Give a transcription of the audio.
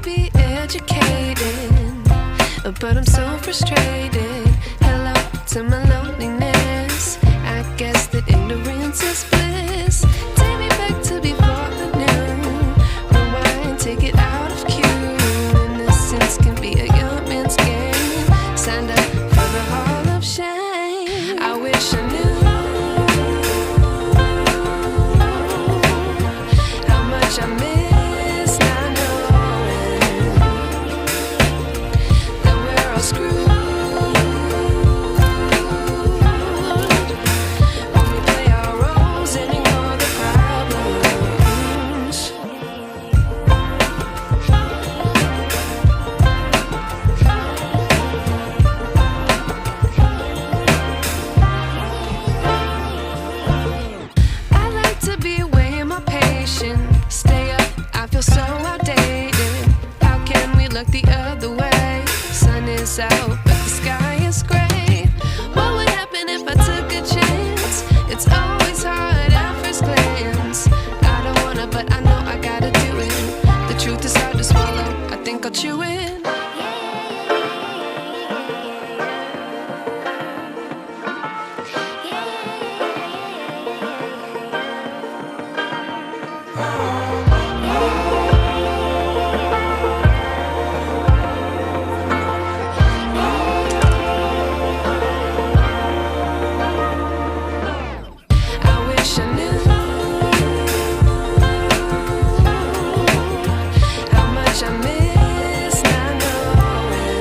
be educated, but I'm so frustrated. Hello to my loneliness. I guess that ignorance is bliss. Take me back to before the new. Rewind, take it out of cue. Innocence can be a young man's game. Signed up for the hall of shame. I wish I knew how much I miss not knowing that we're all screwed. Stay up, I feel so outdated. How can we look the other way? Sun is out, but the sky is gray. What would happen if I took a chance? It's always hard at first glance. I don't wanna, but I know I gotta do it. The truth is hard to swallow, I think I'll chew it.